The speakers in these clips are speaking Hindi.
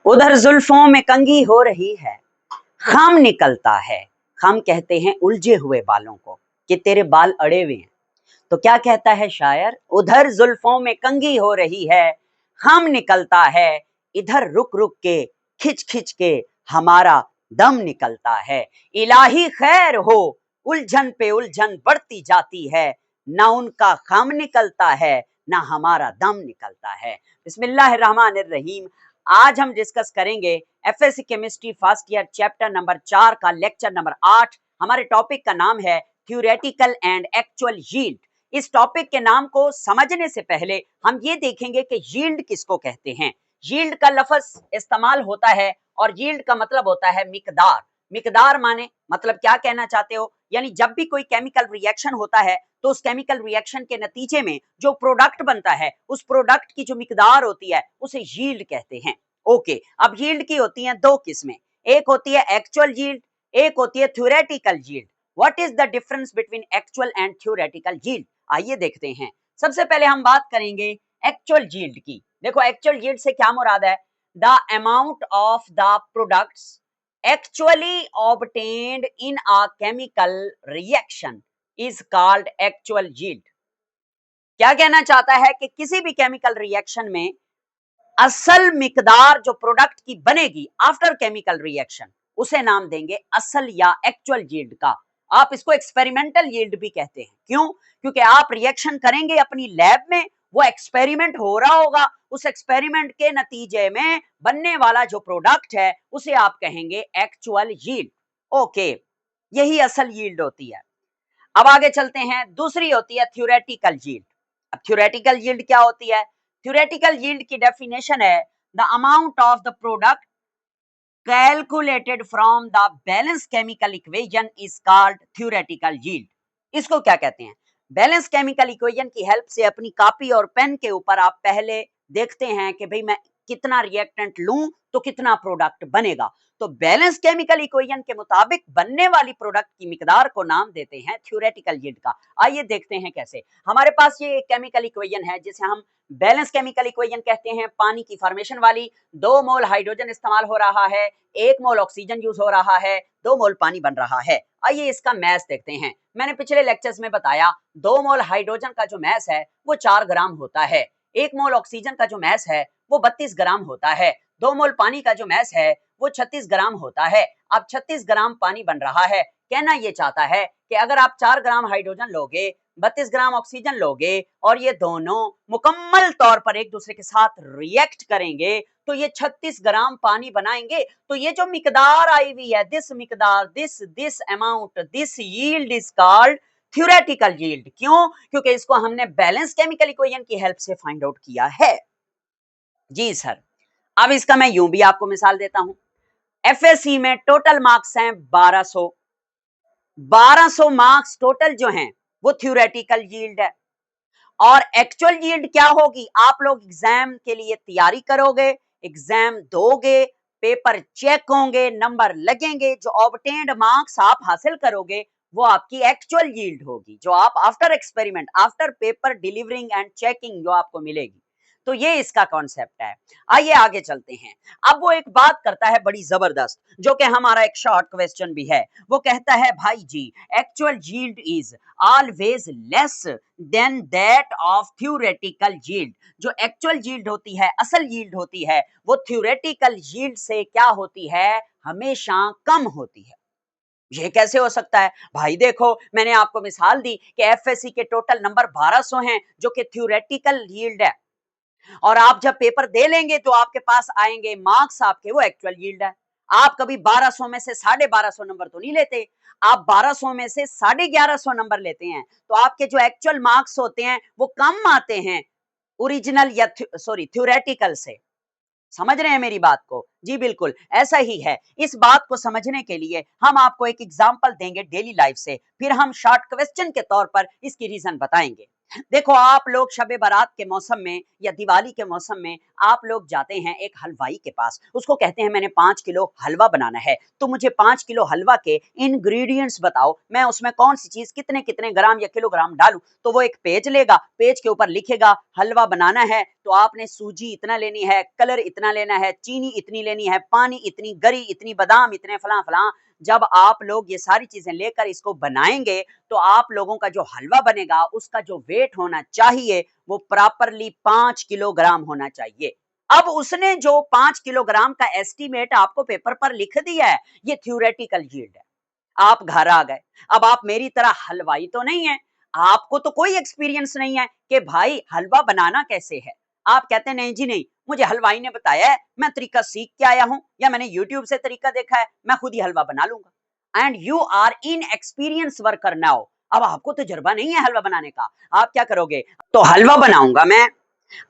उधर जुल्फों में कंघी हो रही है, खाम निकलता है। खाम कहते हैं उलझे हुए बालों को, कि तेरे बाल अड़े हुए हैं। तो क्या कहता है शायर, उधर जुल्फों में कंघी हो रही है, खाम निकलता है, इधर रुक रुक के खिंच खिंच के हमारा दम निकलता है। इलाही खैर हो, उलझन पे उलझन बढ़ती जाती है, ना उनका खाम निकलता है ना हमारा दम निकलता है। बिस्मिल्लाहिर्रहमानिर्रहीम। आज हम डिस्कस करेंगे FSc chemistry first year chapter number 4 का लेक्चर नंबर 8। हमारे टॉपिक का नाम है थ्योरेटिकल एंड एक्चुअल यील्ड। इस टॉपिक के नाम को समझने से पहले हम ये देखेंगे कि यील्ड किसको कहते हैं। यील्ड का लफ्ज इस्तेमाल होता है और यील्ड का मतलब होता है मिकदार। मिकदार माने मतलब क्या कहना चाहते हो, यानी जब भी कोई केमिकल रिएक्शन होता है तो उस केमिकल रिएक्शन के नतीजे में जो प्रोडक्ट बनता है उस प्रोडक्ट की जो मिकदार होती है उसे यील्ड कहते हैं। ओके, अब यील्ड की होती हैं दो किस्में, एक होती है एक्चुअल यील्ड, एक होती है theoretical yield. What is the difference between actual and theoretical yield, आइए देखते हैं। सबसे पहले हम बात करेंगे एक्चुअल यील्ड की। देखो एक्चुअल यील्ड से क्या मुराद है, the amount of the products actually obtained in a chemical reaction is called actual yield। क्या कहना चाहता है कि किसी भी केमिकल रिएक्शन में असल मिकदार जो प्रोडक्ट की बनेगी आफ्टर केमिकल रिएक्शन उसे नाम देंगे असल या एक्चुअल यील्ड का। आप इसको एक्सपेरिमेंटल यील्ड भी कहते हैं। क्यों? क्योंकि आप रिएक्शन करेंगे अपनी लैब में, वो एक्सपेरिमेंट हो रहा होगा, उस एक्सपेरिमेंट के नतीजे में बनने वाला जो प्रोडक्ट है उसे आप कहेंगे एक्चुअल यील्ड। ओके, यही असल यील्ड होती है। अब आगे चलते हैं, दूसरी होती है थ्योरेटिकल यील्ड। अब थ्योरेटिकल यील्ड क्या होती है? थ्योरेटिकल यील्ड की डेफिनेशन है the amount of the product calculated from the balance chemical equation is called theoretical yield. इसको क्या कहते हैं? बैलेंस केमिकल इक्वेशन की हेल्प से अपनी कॉपी और पेन के ऊपर आप पहले देखते हैं कि भाई मैं कितना रिएक्टेंट लूं तो कितना प्रोडक्ट बनेगा। तो बैलेंस केमिकल इक्वेशन के मुताबिक बनने वाली प्रोडक्ट की मिकदार को नाम देते हैं थ्योरेटिकल यील्ड का। आइए देखते हैं कैसे। हमारे पास ये एक केमिकल इक्वेशन है जिसे हम बैलेंस केमिकल इक्वेशन कहते हैं, पानी की फॉर्मेशन वाली। 2 मोल हाइड्रोजन इस्तेमाल हो रहा है, 1 मोल ऑक्सीजन यूज हो रहा है, 2 मोल पानी बन रहा है। आइए इसका मैथ देखते हैं। मैंने पिछले लेक्चर्स में बताया 2 मोल हाइड्रोजन का जो मैथ है वो 4 ग्राम होता है, 1 मोल ऑक्सीजन का जो मैथ है वो 32 ग्राम होता है, 2 मोल पानी का जो मैथ है वो 36 ग्राम होता है। अब 36 ग्राम पानी बन रहा है। कहना ये चाहता है कि अगर आप 4 ग्राम हाइड्रोजन लोगे, 32 ग्राम ऑक्सीजन लोगे और ये दोनों मुकम्मल तौर पर एक दूसरे के साथ रिएक्ट करेंगे तो ये 36 ग्राम पानी बनाएंगे। तो ये जो मिकदार आई हुई है, दिस मिकदार, this amount, this yield is called theoretical yield. क्यों? क्योंकि इसको हमने बैलेंस केमिकल इक्वेशन की हेल्प से फाइंड आउट किया है। जी सर। अब इसका मैं यूं भी आपको मिसाल देता हूं। एफएससी में टोटल मार्क्स हैं 1200। 1200 मार्क्स टोटल जो हैं वो थ्योरेटिकल यील्ड है। और एक्चुअल यील्ड क्या होगी? आप लोग एग्जाम के लिए तैयारी करोगे, एग्जाम दोगे, पेपर चेक होंगे, नंबर लगेंगे, जो ऑब्टेन्ड मार्क्स आप हासिल करोगे वो आपकी एक्चुअल यील्ड होगी, जो आप after experiment, after paper delivering and checking जो आपको मिलेगी। तो ये इसका कॉन्सेप्ट है। आइए आगे चलते हैं। अब वो एक बात करता है बड़ी जबरदस्त, जो कि हमारा एक शॉर्ट क्वेश्चन भी है। वो कहता है भाई जी, actual yield is always less than that of theoretical yield. जो एक्चुअल यील्ड होती है, असल यील्ड होती है, वो थ्योरेटिकल यील्ड से क्या होती है? हमेशा कम होती है। ये कैसे हो सकता है भाई? देखो मैंने आपको मिसाल दी कि एफएससी के टोटल नंबर 1200 हैं जो कि थ्योरेटिकल यील्ड है, और आप जब पेपर दे लेंगे तो आपके पास आएंगे मार्क्स आपके, वो एक्चुअल यील्ड है। आप कभी 1200 में से 1250 नंबर तो नहीं लेते, आप 1200 में से 1150 नंबर लेते हैं। तो आपके जो एक्चुअल मार्क्स होते हैं वो कम आते हैं ओरिजिनल या थ्योरेटिकल से। समझ रहे हैं मेरी बात को? जी बिल्कुल ऐसा ही है। इस बात को समझने के लिए हम आपको एक एग्जांपल देंगे डेली लाइफ से, फिर हम शॉर्ट क्वेश्चन के तौर पर इसकी रीजन बताएंगे। देखो आप लोग शबे बारात के मौसम में या दिवाली के मौसम में आप लोग जाते हैं एक हलवाई के पास, उसको कहते हैं मैंने 5 किलो हलवा बनाना है, तो मुझे 5 किलो हलवा के इंग्रेडिएंट्स बताओ, मैं उसमें कौन सी चीज कितने कितने ग्राम या किलोग्राम डालूं। तो वो एक पेज लेगा, पेज के ऊपर लिखेगा हलवा बनाना है तो आपने सूजी इतना लेनी है, कलर इतना लेना है, चीनी इतनी लेनी है, पानी इतनी, गरी इतनी, बादाम इतने, फलां फलां। जब आप लोग ये सारी चीजें लेकर इसको बनाएंगे तो आप लोगों का जो हलवा बनेगा उसका जो वेट होना चाहिए वो प्रॉपरली 5 किलोग्राम होना चाहिए। अब उसने जो 5 किलोग्राम का एस्टीमेट आपको पेपर पर लिख दिया है, ये थ्योरेटिकल यील्ड है। आप घर आ गए, अब आप मेरी तरह हलवाई तो नहीं है, आपको तो कोई एक्सपीरियंस नहीं है कि भाई हलवा बनाना कैसे है। आप कहते हैं नहीं जी नहीं, मुझे हलवाई ने बताया है, मैं तरीका सीख के आया हूं या मैंने यूट्यूब से तरीका देखा है, मैं खुद ही हलवा बना लूंगा। And you are in experience worker now. अब आपको तजुर्बा नहीं है हलवा बनाने का, आप क्या करोगे, तो हलवा बनाऊंगा मैं।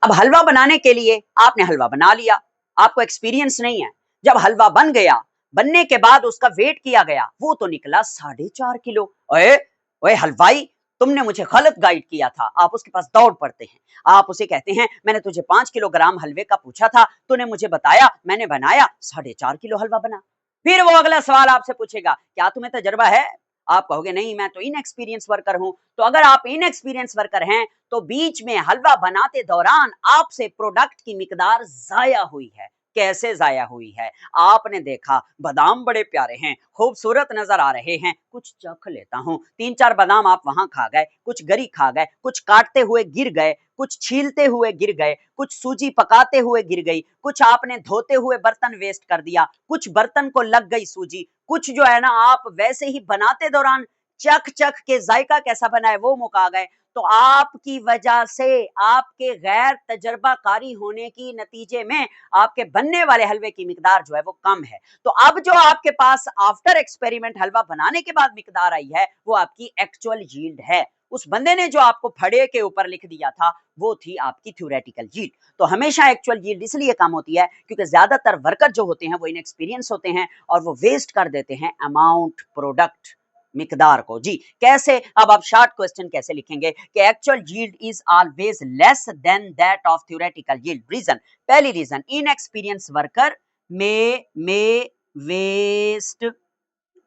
अब हलवा बनाने के लिए आपने हलवा बना लिया, आपको एक्सपीरियंस नहीं है। जब हलवा बन गया, बनने के बाद उसका वेट किया गया, वो तो निकला 4.5 किलो। ओए ओए हलवाई, तुमने मुझे गलत गाइड किया था। आप उसके पास दौड़ पड़ते हैं, आप उसे कहते हैं मैंने तुझे 5 किलोग्राम हलवे का पूछा था, तूने मुझे बताया, मैंने बनाया, 4.5 किलो हलवा बना। फिर वो अगला सवाल आपसे पूछेगा क्या तुम्हें तजर्बा है। आप कहोगे नहीं, मैं तो इनएक्सपीरियंस वर्कर हूं। तो अगर आप इनएक्सपीरियंस वर्कर हैं तो बीच में हलवा बनाते दौरान आपसे प्रोडक्ट की मिकदार जाया हुई है। कैसे जाया हुई है, आपने देखा बादाम बड़े प्यारे हैं, खूबसूरत नजर आ रहे हैं, कुछ चख लेता हूं। 3-4 बादाम आप वहां खा गए, कुछ गरी खा गए, कुछ काटते हुए गिर गए, कुछ छीलते हुए गिर गए, कुछ सूजी पकाते हुए गिर गई, कुछ आपने धोते हुए बर्तन वेस्ट कर दिया, कुछ बर्तन को लग गई सूजी, कुछ जो है ना आप वैसे ही बनाते दौरान चख चख के जायका कैसा बना है वो मुका गए। तो आपकी वजह से, आपके गैर तजर्बाकारी होने की नतीजे में आपके बनने वाले हलवे की मिकदार जो है वो कम है। तो अब जो आपके पास आफ्टर एक्सपेरिमेंट हलवा बनाने के बाद मिकदार आई है वो आपकी एक्चुअल यील्ड है। उस बंदे ने जो आपको फड़े के ऊपर लिख दिया था वो थी आपकी थ्योरेटिकल यील्ड। तो हमेशा एक्चुअल यील्ड इसलिए कम होती है क्योंकि ज्यादातर वर्कर जो होते हैं वो इनएक्सपीरियंस होते हैं और वो वेस्ट कर देते हैं अमाउंट, प्रोडक्ट, मिकदार को। जी कैसे, अब आप शॉर्ट क्वेश्चन कैसे लिखेंगे कि actual yield is always less than that of theoretical yield. Reason, पहली reason, inexperience worker may waste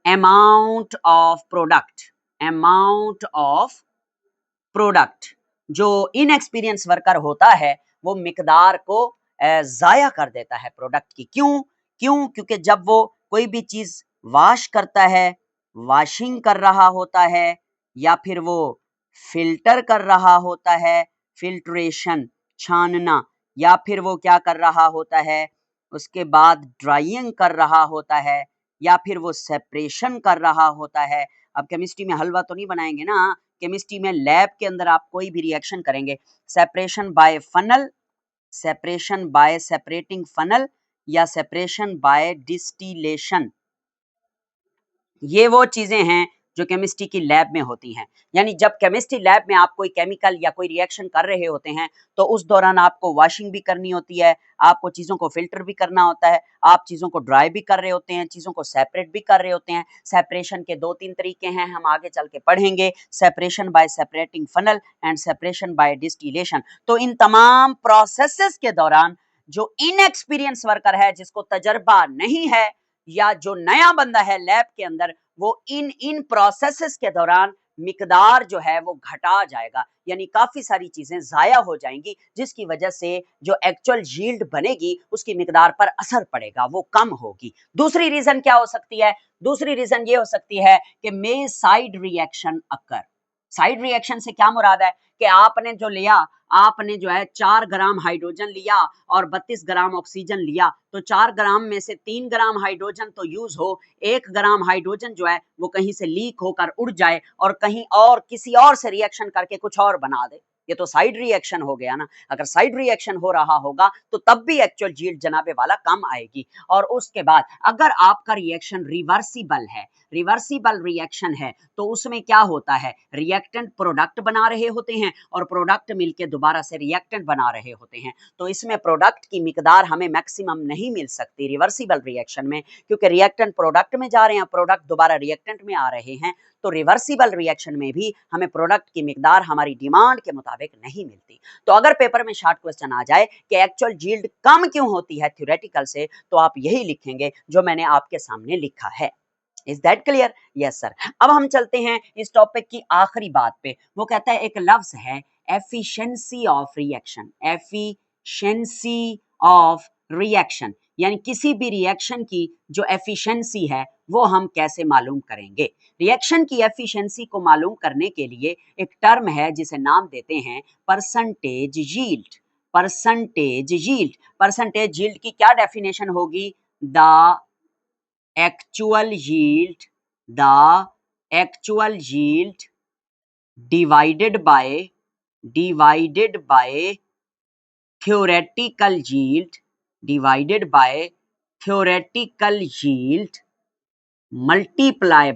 amount of product, amount of product. जो इनएक्सपीरियंस वर्कर होता है वो मिकदार को जाया कर देता है प्रोडक्ट की। क्यों क्यों क्योंकि जब वो कोई भी चीज वॉश करता है, वॉशिंग कर रहा होता है, या फिर वो फिल्टर कर रहा होता है, फिल्ट्रेशन, छानना, या फिर वो क्या कर रहा होता है, उसके बाद ड्राइंग कर रहा होता है, या फिर वो सेपरेशन कर रहा होता है। अब केमिस्ट्री में हलवा तो नहीं बनाएंगे ना, केमिस्ट्री में लैब के अंदर आप कोई भी रिएक्शन करेंगे, separation by funnel, separation by separating funnel, या सेपरेशन बाय डिस्टिलेशन, ये वो चीजें हैं जो केमिस्ट्री की लैब में होती हैं। यानी जब केमिस्ट्री लैब में आप कोई केमिकल या कोई रिएक्शन कर रहे होते हैं तो उस दौरान आपको वॉशिंग भी करनी होती है, आपको चीज़ों को फिल्टर भी करना होता है, आप चीज़ों को ड्राई भी कर रहे होते हैं, चीज़ों को सेपरेट भी कर रहे होते हैं। सेपरेशन के 2-3 तरीके हैं, हम आगे चल के पढ़ेंगे, separation by separating funnel and separation by distillation. तो इन तमाम प्रोसेसेस के दौरान जो इनएक्सपीरियंस वर्कर है, जिसको तजर्बा नहीं है, या जो नया बंदा है लैब के अंदर, वो इन प्रोसेसेस के दौरान मिकदार जो है वो घटा जाएगा, यानी काफी सारी चीजें जाया हो जाएंगी, जिसकी वजह से जो एक्चुअल यील्ड बनेगी उसकी मिकदार पर असर पड़ेगा, वो कम होगी। दूसरी रीजन क्या हो सकती है, दूसरी रीजन ये हो सकती है कि may side reaction occur. Side reaction से क्या मुराद है कि आपने जो लिया, आपने जो है 4 ग्राम हाइड्रोजन लिया और 32 ग्राम ऑक्सीजन लिया, तो 4 ग्राम में से 3 ग्राम हाइड्रोजन तो यूज हो, 1 ग्राम हाइड्रोजन जो है वो कहीं से लीक होकर उड़ जाए और कहीं और किसी और से रिएक्शन करके कुछ और बना दे। ये तो साइड रिएक्शन हो गया ना। अगर साइड रिएक्शन हो रहा होगा तो तब भी एक्चुअल यील्ड जनाबे वाला कम आएगी। और उसके बाद अगर आपका रिएक्शन रिवर्सिबल है, रिवर्सिबल रिएक्शन है, तो उसमें क्या होता है, रिएक्टेंट प्रोडक्ट बना रहे होते हैं और प्रोडक्ट मिलके दोबारा से रिएक्टेंट बना रहे होते हैं। तो इसमें प्रोडक्ट की मिकदार हमें मैक्सिमम नहीं मिल सकती रिवर्सिबल रिएक्शन में, क्योंकि रिएक्टेंट प्रोडक्ट में जा रहे हैं, प्रोडक्ट दोबारा रिएक्टेंट में आ रहे हैं। तो रिवर्सिबल रिएक्शन में भी हमें प्रोडक्ट की मिकदार हमारी डिमांड के मुताबिक नहीं मिलती। तो अगर पेपर में शॉर्ट क्वेश्चन आ जाए कि एक्चुअल यील्ड कम क्यों होती है थ्योरेटिकल से, तो आप यही लिखेंगे जो मैंने आपके सामने लिखा है। Is that clear? Yes sir. अब हम चलते हैं इस टॉपिक की आखिरी बात पे। वो कहता है एक लफ्ज है efficiency of reaction, efficiency of reaction, यानी किसी भी रिएक्शन की जो एफिशिएंसी है वो हम कैसे मालूम करेंगे। रिएक्शन की एफिशिएंसी को मालूम करने के लिए एक टर्म है जिसे नाम देते हैं percentage yield. Percentage yield, percentage yield की क्या डेफिनेशन होगी? The actual yield, the actual yield divided by theoretical yield, divided by theoretical yield multiply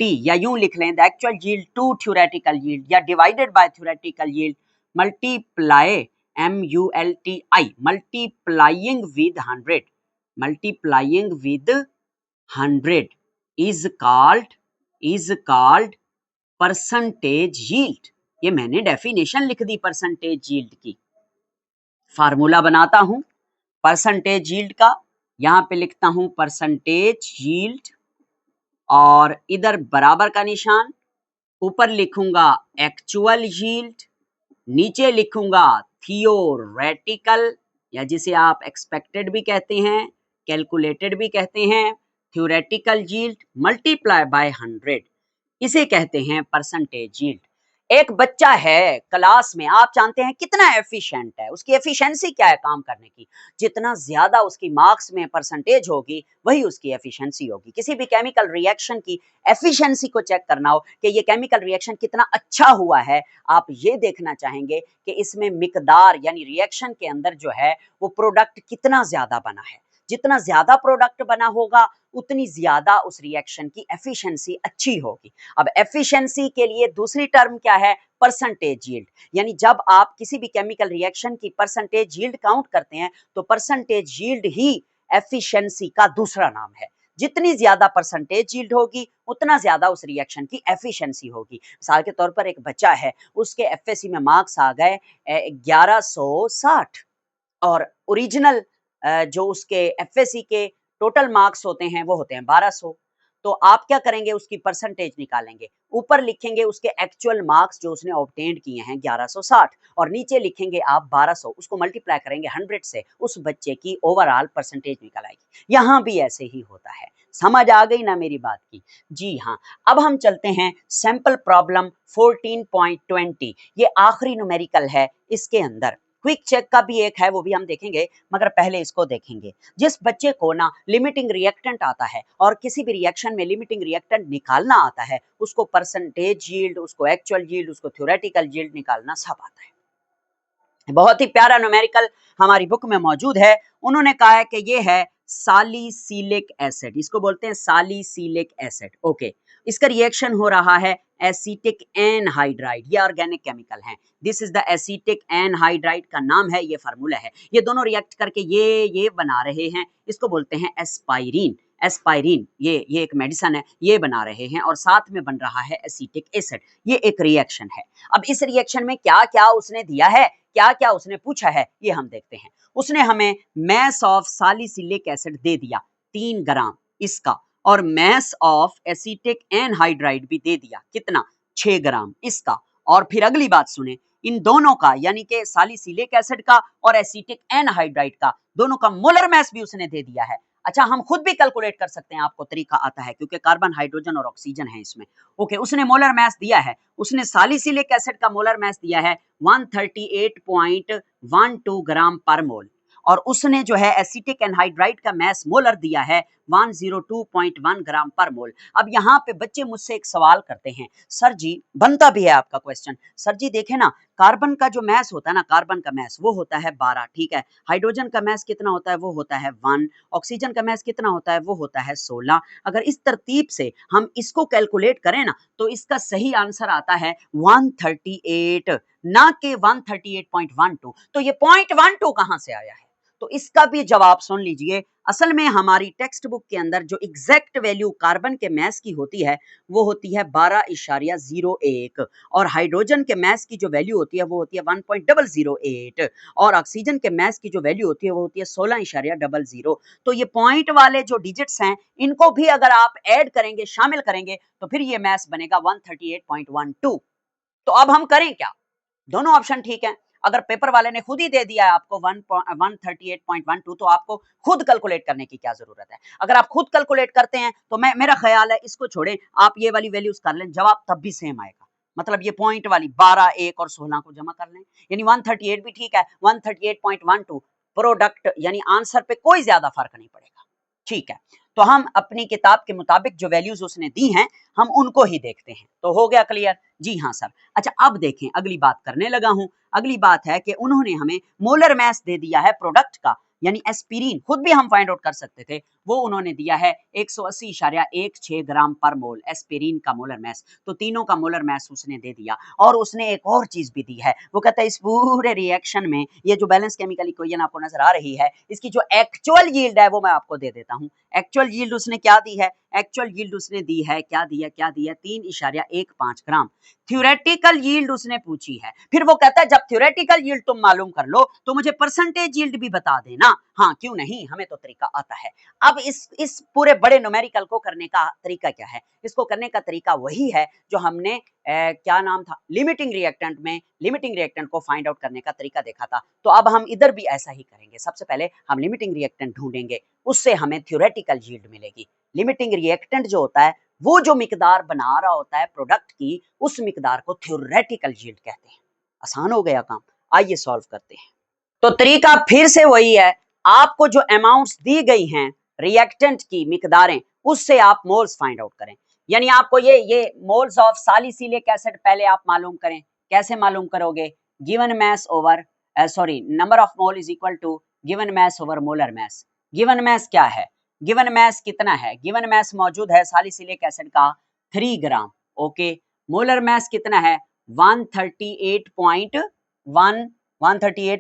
या यूं लिख लें the actual yield to theoretical yield या divided by theoretical yield multiply MULTI multiplying with 100 is called percentage yield. ये मैंने डेफिनेशन लिख दी परसेंटेज यील्ड की। फार्मूला बनाता हूं परसेंटेज यील्ड का, यहां पे लिखता हूं परसेंटेज यील्ड और इधर बराबर का निशान, ऊपर लिखूंगा एक्चुअल यील्ड, नीचे लिखूंगा थियोरेटिकल या जिसे आप एक्सपेक्टेड भी कहते हैं, कैलकुलेटेड भी कहते हैं, थ्योरेटिकल यील्ड मल्टीप्लाई बाय 100, इसे कहते हैं परसेंटेज यील्ड। एक बच्चा है क्लास में, आप जानते हैं कितना एफिशिएंट है, उसकी एफिशिएंसी क्या है काम करने की, जितना ज्यादा उसकी मार्क्स में परसेंटेज होगी वही उसकी एफिशिएंसी होगी। किसी भी केमिकल रिएक्शन की एफिशिएंसी को चेक करना हो कि ये केमिकल रिएक्शन कितना अच्छा हुआ है, आप ये देखना चाहेंगे कि इसमें मिकदार यानी रिएक्शन के अंदर जो है वो प्रोडक्ट कितना ज्यादा बना है। जितना ज्यादा प्रोडक्ट बना होगा उतनी ज्यादा उस रिएक्शन की एफिशिएंसी अच्छी होगी। अब एफिशिएंसी के लिए दूसरी टर्म क्या है? Percentage yield. यानी जब आप किसी भी केमिकल रिएक्शन की परसेंटेज यील्ड काउंट करते हैं तो परसेंटेज यील्ड ही एफिशिएंसी का दूसरा नाम है। जितनी ज्यादा परसेंटेज यील्ड होगी उतना ज्यादा उस रिएक्शन की एफिशिएंसी होगी। मिसाल के तौर पर एक बच्चा है, उसके एफएससी में मार्क्स आ गए 1160 और ओरिजिनल जो उसके एफएससी के टोटल मार्क्स होते हैं वो होते हैं 1200। तो आप क्या करेंगे? उसकी परसेंटेज निकालेंगे, ऊपर लिखेंगे उसके एक्चुअल मार्क्स जो उसने ऑब्टेन्ड किए हैं 1160 और नीचे लिखेंगे आप 1200, उसको मल्टीप्लाई करेंगे 100 से, उस बच्चे की ओवरऑल परसेंटेज निकल आएगी। यहाँ भी ऐसे ही होता है। समझ आ गई ना मेरी बात की? जी हाँ। अब हम चलते हैं सैंपल प्रॉब्लम 14.20, ये आखिरी न्यूमेरिकल है इसके अंदर। क्विक चेक का भी एक है, वो भी हम देखेंगे, मगर पहले इसको देखेंगे। जिस बच्चे को ना लिमिटिंग रिएक्टेंट आता है और किसी भी रिएक्शन में लिमिटिंग रिएक्टेंट निकालना आता है, उसको परसेंटेज यील्ड, उसको एक्चुअल यील्ड, उसको थ्योरेटिकल यील्ड निकालना सब आता है। बहुत ही प्यारा न्यूमेरिकल हमारी बुक में मौजूद है। उन्होंने कहा है कि ये है सालिसिलिक एसिड, इसको बोलते हैं सालिसिलिक एसिड। ओके, इसका रिएक्शन हो रहा है एसिटिक एनहाइड्राइड, ये ऑर्गेनिक केमिकल है। This is the acetic anhydride का नाम है, ये फार्मूला है। ये दोनों रिएक्ट करके ये बना रहे हैं, इसको बोलते हैं एस्पाइरिन। एस्पाइरिन ये एक मेडिसिन है, ये बना रहे हैं और साथ में बन रहा है एसिटिक एसिड। ये एक रिएक्शन है। अब इस रिएक्शन में क्या क्या उसने दिया है, क्या क्या उसने पूछा है, ये हम देखते हैं। उसने हमें मैस ऑफ सालिसिलिक एसिड दे दिया 3 ग्राम इसका, और मैस ऑफ एसिटिक एनहाइड्राइड भी दे दिया, कितना? 6 ग्राम इसका। और फिर अगली बात सुने, इन दोनों का यानी कि सालिसिलिक एसिड का और एसिटिक एनहाइड्राइड का दोनों का मोलर मैस भी उसने दे दिया है। अच्छा, हम खुद भी कैलकुलेट कर सकते हैं, आपको तरीका आता है क्योंकि कार्बन, हाइड्रोजन और ऑक्सीजन है इसमें। ओके, उसने मोलर मैस दिया है, उसने सालिसिलिक एसिड का मोलर मैस दिया है 138.12 ग्राम पर मोल, और उसने जो है एसिटिक एनहाइड्राइड का मैस मोलर दिया है 102.1 ग्राम पर मोल। अब यहाँ पे बच्चे मुझसे एक सवाल करते हैं, सर जी, बनता भी है आपका क्वेश्चन, सर जी देखें ना, कार्बन का जो मैस होता है ना, कार्बन का मैस वो होता है 12, ठीक है। हाइड्रोजन का मैस कितना होता है? वो होता है 1। ऑक्सीजन का मैस कितना होता है? वो होता है 16। अगर इस तरतीब से हम इसको कैलकुलेट करें ना तो इसका सही आंसर आता है 138, ना कि 138.12। तो ये 0.12 कहां से आया है? तो इसका भी जवाब सुन लीजिए। असल में हमारी टेक्स्ट बुक के अंदर जो एग्जैक्ट वैल्यू कार्बन के मैस की होती है वो होती है 12.01, और हाइड्रोजन के मैस की जो वैल्यू होती है वो होती है 1.008, और ऑक्सीजन के मैस की जो वैल्यू होती है वो होती है 16.00। तो ये पॉइंट वाले जो डिजिट्स हैं इनको भी अगर आप ऐड करेंगे, शामिल करेंगे, तो फिर ये मैस बनेगा 138.12। तो अब हम करें क्या? दोनों ऑप्शन ठीक है। अगर पेपर वाले ने खुद ही दे दिया है आपको 138.12 तो आपको खुद कैलकुलेट करने की क्या जरूरत है। अगर आप खुद कैलकुलेट करते हैं तो मेरा ख्याल है इसको छोड़ें, आप ये वाली वैल्यूज कर लें, जवाब तब भी सेम आएगा। मतलब ये पॉइंट वाली 12, 1 और 16 को जमा कर लें, यानी 138 भी ठीक है, 138.12 प्रोडक्ट यानी आंसर पे कोई ज्यादा फर्क नहीं पड़ेगा। ठीक है, तो हम अपनी किताब के मुताबिक जो वैल्यूज उसने दी हैं हम उनको ही देखते हैं। तो हो गया क्लियर? जी हाँ सर। अच्छा अब देखें, अगली बात करने लगा हूं। अगली बात है कि उन्होंने हमें मोलर मास दे दिया है प्रोडक्ट का, यानी एस्पिरिन खुद भी हम फाइंड आउट कर सकते थे, वो उन्होंने दिया है 180.16 ग्राम पर मोल एस्पिरिन का मोलर मास। तो तीनों का मोलर मास उसने दे दिया, और उसने एक और चीज भी दी है, वो कहता है इस पूरे रिएक्शन में ये जो बैलेंस केमिकल इक्वेशन आपको नजर आ रही है, इसकी जो एक्चुअल यील्ड है वो मैं आपको दे देता हूं। एक्चुअल यील्ड उसने क्या दी है? एक्चुअल यील्ड उसने दी है, क्या दिया 3.15 ग्राम। थ्योरेटिकल यील्ड उसने पूछी है, फिर वो कहता है जब थ्योरेटिकल यील्ड तुम मालूम कर लो तो मुझे परसेंटेज यील्ड भी बता देना। हाँ क्यों नहीं, हमें तो तरीका आता है। अब इस पूरे बड़े न्यूमेरिकल को करने का तरीका क्या है? इसको करने का तरीका वही है जो हमने क्या नाम था, लिमिटिंग रिएक्टेंट में लिमिटिंग रिएक्टेंट को फाइंड आउट करने का तरीका देखा था। तो अब हम इधर भी ऐसा ही करेंगे। सबसे पहले हम लिमिटिंग रिएक्टेंट ढूंढेंगे, उससे हमें थ्योरेटिकल यील्ड मिलेगी। लिमिटिंग रिएक्टेंट जो होता है वो जो मिकदार बना रहा होता है प्रोडक्ट की, उस मिकदार को थ्योरेटिकल यील्ड कहते हैं। आसान हो गया काम, आइए सॉल्व करते हैं। तो तरीका फिर से वही है, आपको जो अमाउंट्स दी गई हैं रिएक्टेंट की मिकदारें, उससे आप मोल्स फाइंड आउट करें। यानी आपको ये मोल्स ऑफ सैलिसिलिक एसिड पहले आप मालूम करें। कैसे मालूम करोगे? Given mass over number of mole is equal to given mass over molar mass. Given mass क्या है? गिवन मास कितना है? गिवन मास मौजूद है सैलिसिलिक एसिड का 3 ग्राम। ओके, मोलर मास कितना है? 138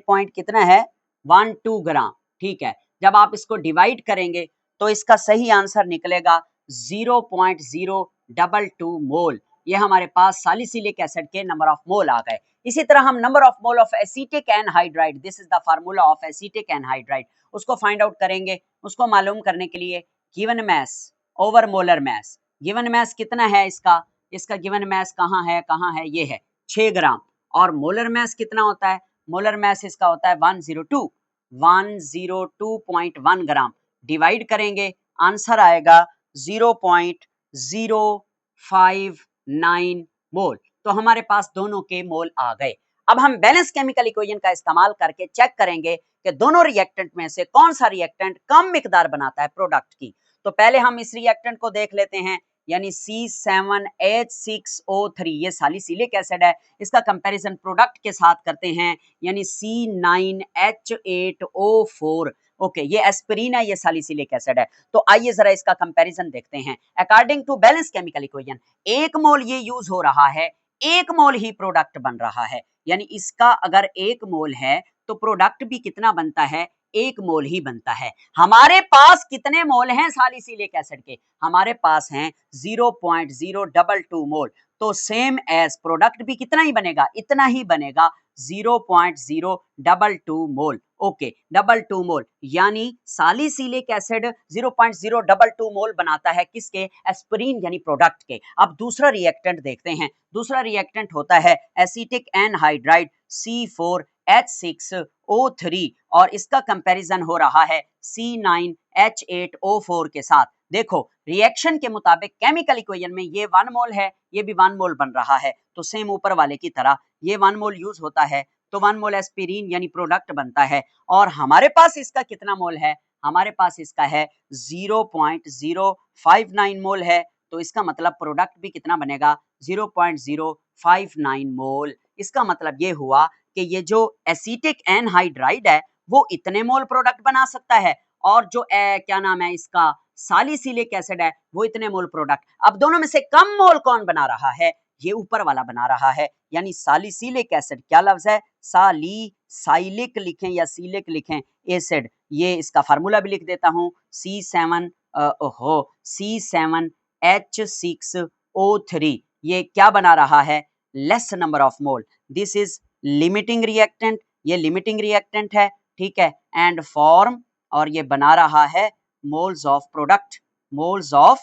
पॉइंट कितना है? 12 ग्राम। ठीक है, जब आप इसको डिवाइड करेंगे तो इसका सही आंसर निकलेगा 0.022 मोल। ये हमारे पास सैलिसिलिक एसिड के नंबर ऑफ मोल आ गए। इसी तरह हम number of mole of acetic anhydride, this is the formula of acetic anhydride, उसको फाइंड आउट करेंगे। उसको मालूम करने के लिए given mass over molar mass, given मास कितना है इसका गिवन मास कहाँ है? ये है 6 ग्राम। और मोलर मास कितना होता है? मोलर मास इसका होता है 102.1 ग्राम। डिवाइड करेंगे, आंसर आएगा 0.059 मोल। तो हमारे पास दोनों के मोल आ गए। अब हम बैलेंस केमिकल इक्वेशन का इस्तेमाल करके चेक करेंगे कि दोनों रिएक्टेंट में से कौन सा रिएक्टेंट कम मिकदार बनाता है प्रोडक्ट की। तो पहले हम इस रिएक्टेंट को देख लेते हैं, यानी C7H6O3, ये सैलिसिलिक एसिड है। इसका कंपैरिजन प्रोडक्ट के साथ करते हैं, यानी C9H8O4। ओके, ये एस्पिरिन है, ये सैलिसिलिक एसिड है। तो आइए जरा इसका कंपैरिजन देखते हैं। According to balance chemical equation 1 mole ये यूज हो रहा है, 1 मोल ही प्रोडक्ट बन रहा है। यानी इसका अगर 1 मोल है तो प्रोडक्ट भी कितना बनता है? 1 मोल ही बनता है। हमारे पास कितने मोल हैं सैलिसिलिक एसिड के? हमारे पास हैं 0.022 मोल। तो सेम एज प्रोडक्ट भी कितना ही बनेगा? इतना ही बनेगा, 0.022 मोल। ओके, 22 मोल, यानी सैलिसिलिक एसिड 0.022 मोल बनाता है किसके? एस्पिरिन यानी प्रोडक्ट के। अब दूसरा रिएक्टेंट देखते हैं। दूसरा रिएक्टेंट होता है एसिटिक एनहाइड्राइड C4H6O3, और इसका कंपैरिजन हो रहा है C9H8O4 के साथ। देखो, रिएक्शन के मुताबिक केमिकल इक्वेशन में ये 1 मोल है, ये भी 1 मोल बन रहा है। तो सेम ऊपर वाले की तरह ये 1 मोल यूज होता है, तो 1 मोल एस्पिरिन यानी प्रोडक्ट बनता है। और हमारे पास इसका कितना मोल है? हमारे पास इसका है 0.059 मोल है। तो इसका मतलब प्रोडक्ट भी कितना बनेगा? 0.059 मोल। इसका मतलब ये हुआ कि ये जो एसिटिक एनहाइड्राइड है वो इतने मोल प्रोडक्ट बना सकता है, और जो क्या नाम है इसका सैलिसिलिक एसिड है वो इतने मोल प्रोडक्ट। अब दोनों में से कम मोल कौन बना रहा है? ये ऊपर वाला बना रहा है, यानी सैलिसिलिक एसिड, क्या लफ्ज है? सैलिसिलिक लिखें या सिलिक लिखें, एसिड। ये इसका फार्मूला भी लिख देता हूं, C7H6O3। ये क्या बना रहा है? Less number of mole. This is limiting reactant, ये लिमिटिंग रिएक्टेंट है, ठीक है। एंड फॉर्म, और ये बना रहा है moles of product. Moles of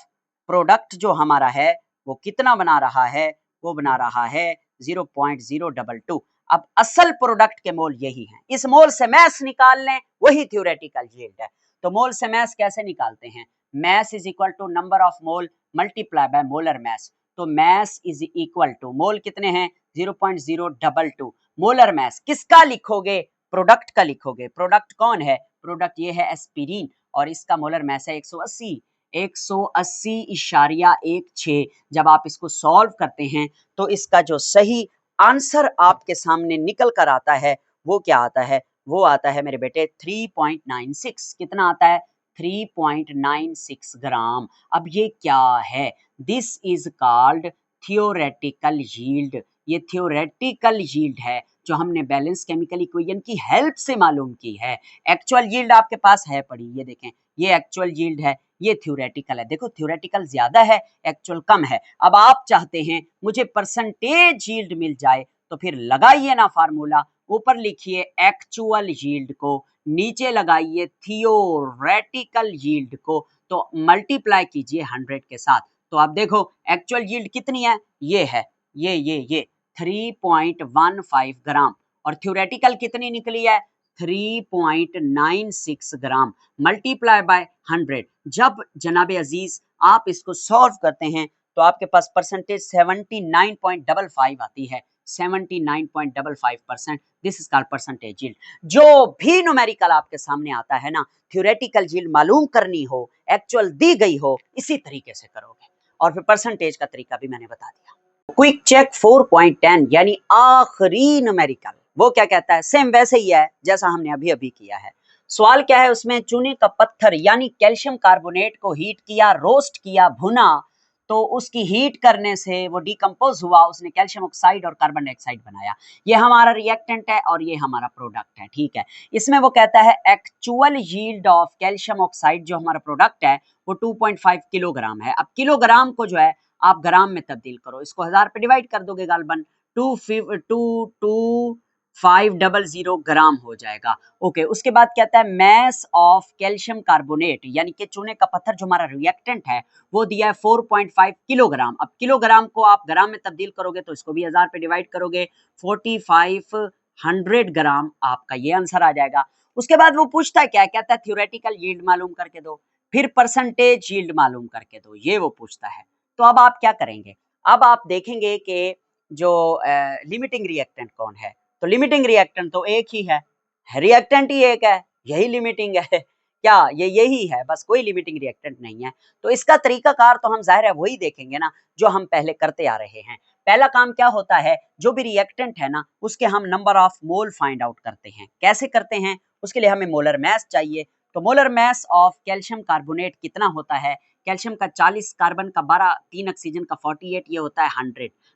product जो हमारा है वो कितना बना रहा है? वो बना रहा है 0.022। अब असल प्रोडक्ट के मोल यही हैं, इस मोल से मैस निकाल लें, वही थ्योरेटिकल यील्ड है। तो मोल से मैस कैसे निकालते हैं? Mass is equal to number of mole multiply by molar mass. तो mass is equal to, mole कितने हैं 0.022, मोलर मैस किसका लिखोगे? प्रोडक्ट का लिखोगे। प्रोडक्ट कौन है? प्रोडक्ट ये है एस्पिरिन, और इसका मोलर मैस है 180, 180.16। जब आप इसको सॉल्व करते हैं तो इसका जो सही आंसर आपके सामने निकल कर आता है वो क्या आता है? वो आता है मेरे बेटे 3.96। कितना आता है? 3.96 ग्राम। अब ये क्या है? This is called theoretical yield. ये थियोरेटिकल यील्ड है जो हमने बैलेंस केमिकल इक्वेशन की हेल्प से मालूम की है। एक्चुअल यील्ड आपके पास है पड़ी, ये देखें, ये एक्चुअल यील्ड है, ये थ्योरेटिकल है। देखो थ्योरेटिकल ज्यादा है, एक्चुअल कम है। अब आप चाहते हैं मुझे परसेंटेज यील्ड मिल जाए, तो फिर लगाइए ना फार्मूला, ऊपर लिखिए एक्चुअल यील्ड को, नीचे लगाइए थियोरेटिकल यील्ड को, तो मल्टीप्लाई कीजिए 100 के साथ। तो आप देखो एक्चुअल यील्ड कितनी है, ये है, ये 3.15 ग्राम, और थ्योरेटिकल कितनी निकली है 3.96 ग्राम, मल्टीप्लाई बाय 100। जब जनाबे अजीज आप इसको सॉल्व करते हैं तो आपके पास परसेंटेज 79.55 आती है, 79.55%। This is called percentage yield. जो भी न्यूमेरिकल आपके सामने आता है ना, थ्योरेटिकल यील्ड मालूम करनी हो, एक्चुअल दी गई हो, इसी तरीके से करोगे। और फिर परसेंटेज का तरीका भी मैंने बता दिया। क्विक चेक 4.10 यानी आखिरी न्यूमेरिकल, वो क्या कहता है? सेम वैसे ही है जैसा हमने अभी अभी किया है। सवाल क्या है उसमें? चूने का पत्थर यानी कैल्शियम कार्बोनेट को हीट किया, रोस्ट किया, भुना, तो उसकी हीट करने से वो डिकम्पोज हुआ, उसने कैल्शियम ऑक्साइड और कार्बन डाइऑक्साइड बनाया। ये हमारा रिएक्टेंट है और ये हमारा प्रोडक्ट है, ठीक है। इसमें वो कहता है actual yield of calcium oxide, जो हमारा प्रोडक्ट है, वो 2.5 किलोग्राम है। अब किलोग्राम को जो है आप ग्राम में तब्दील करो, इसको 1000 पे डिवाइड कर दोगे गालबन 2500 ग्राम हो जाएगा। ओके, उसके बाद कहता है मैस ऑफ कैल्शियम कार्बोनेट यानी कि चूने का पत्थर जो हमारा रिएक्टेंट है वो दिया है 4.5 किलोग्राम। अब किलोग्राम को आप ग्राम में तब्दील करोगे तो इसको भी 1000 पे डिवाइड करोगे, 4500 ग्राम आपका ये आंसर आ जाएगा। उसके बाद वो पूछता है क्या? कहता है थ्योरेटिकल यील्ड मालूम करके दो, फिर परसेंटेज यील्ड मालूम करके दो, ये वो पूछता है। तो अब आप क्या करेंगे? अब आप देखेंगे कि जो लिमिटिंग रिएक्टेंट कौन है, तो लिमिटिंग रिएक्टेंट तो एक ही है, रिएक्टेंट ही एक है, यही लिमिटिंग है क्या? ये यही है, बस कोई लिमिटिंग रिएक्टेंट नहीं है। तो इसका तरीकाकार तो हम जाहिर है वही देखेंगे ना जो हम पहले करते आ रहे हैं। पहला काम क्या होता है, जो भी रिएक्टेंट है ना उसके हम number of mole find out करते हैं। कैसे करते हैं? उसके लिए हमें मोलर मैस चाहिए। तो molar mass of calcium carbonate कितना होता है? कैल्शियम का 40, कार्बन का 12, 3 ऑक्सीजन का 48, ये होता है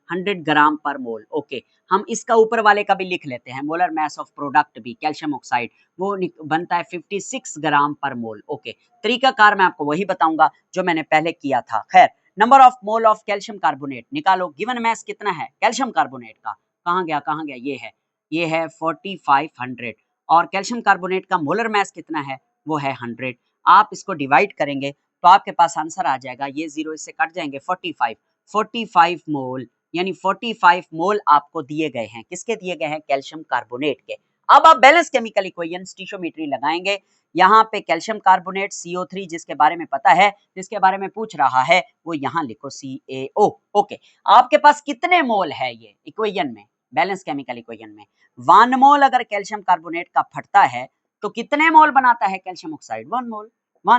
100 ग्राम पर मोल। ओके, हम इसका ऊपर वाले का भी लिख लेते हैं, मोलर मैस ऑफ प्रोडक्ट भी कैल्शियम ऑक्साइड, वो बनता है 56 ग्राम पर मोल। ओके, तरीकाकार मैं आपको वही बताऊंगा जो मैंने पहले किया था। खैर, number of mole of calcium carbonate निकालो। गिवन मैस कितना है कैल्शियम कार्बोनेट का? कहाँ गया, ये है 4500, और कैल्शियम कार्बोनेट का मोलर मैस कितना है? वो है 100। आप इसको डिवाइड करेंगे तो आपके पास आंसर आ जाएगा, ये 0 इससे कट जाएंगे, 45 मोल, यानी 45 मोल आपको दिए गए हैं। किसके दिए गए हैं? कैल्शियम कार्बोनेट के। अब आप बैलेंस केमिकल इक्वेशन स्टीशियोमेट्री लगाएंगे। यहाँ पे कैल्शियम कार्बोनेट CO3 जिसके बारे में पता है, जिसके बारे में पूछ रहा है, वो यहाँ लिखो CaO। ओके, आपके पास कितने मोल है ये इक्वेशन में, बैलेंस केमिकल इक्वेशन में? 1 मोल अगर कैल्शियम कार्बोनेट का फटता है तो कितने मोल बनाता है कैल्शियम ऑक्साइड? 1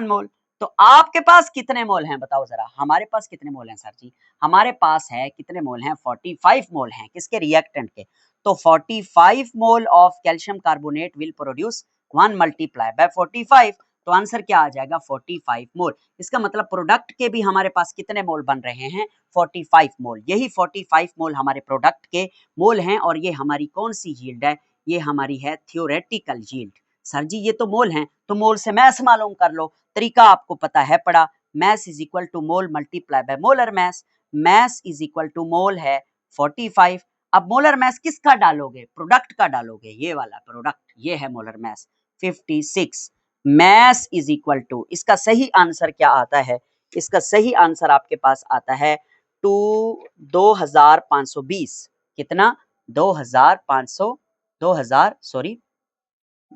मोल। तो आपके पास कितने मोल हैं बताओ जरा? हमारे पास कितने मोल हैं सर जी? हमारे पास है कितने मोल हैं? 45 मोल हैं। किसके? रिएक्टेंट के। तो 45 mole of calcium carbonate will produce 1 multiply by 45, तो आंसर क्या आ जाएगा? 45 मोल। इसका मतलब प्रोडक्ट के भी हमारे पास कितने मोल बन रहे हैं? 45 मोल। यही 45 मोल हमारे प्रोडक्ट के मोल हैं, और ये हमारी कौन सी यील्ड है? ये हमारी है थ्योरेटिकल यील्ड। सर जी ये तो मोल हैं, तो मोल से मैस मालूम कर लो। तरीका आपको पता है पड़ा, mass is equal to mole multiply by molar mass. Mass is equal to mole है 45। अब मोलर मैस किसका डालोगे? प्रोडक्ट का डालोगे, ये वाला प्रोडक्ट, ये है molar mass 56। Mass is equal to, इसका सही आंसर क्या आता है? इसका सही आंसर आपके पास आता है 2520। कितना?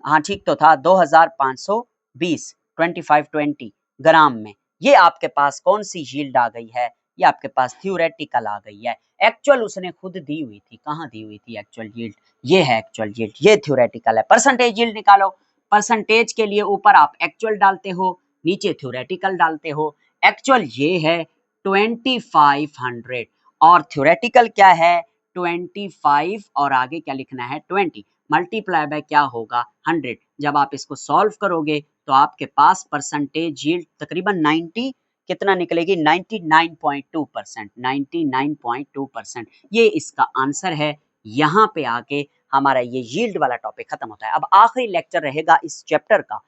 हाँ ठीक तो था 2520 2520 ग्राम में। ये आपके पास कौन सी यील्ड आ गई है? ये आपके पास थ्योरेटिकल आ गई है। एक्चुअल उसने खुद दी हुई थी, कहाँ दी हुई थी एक्चुअल यील्ड? ये है एक्चुअल यील्ड, ये थ्योरेटिकल है। परसेंटेज यील्ड निकालो। परसेंटेज के लिए ऊपर आप एक्चुअल डालते हो, नीचे थ्योरेटिकल डालते हो। एक्चुअल ये है 2500 और थ्योरेटिकल क्या है 25 और आगे क्या लिखना है 20 मल्टीप्लाई बाय क्या होगा 100। जब आप इसको सॉल्व करोगे तो आपके पास परसेंटेज यील्ड तकरीबन 90 कितना निकलेगी 99.2%। 99.2% ये इसका आंसर है। यहाँ पे आके हमारा ये यील्ड वाला टॉपिक खत्म होता है। अब आखिरी लेक्चर रहेगा इस चैप्टर का,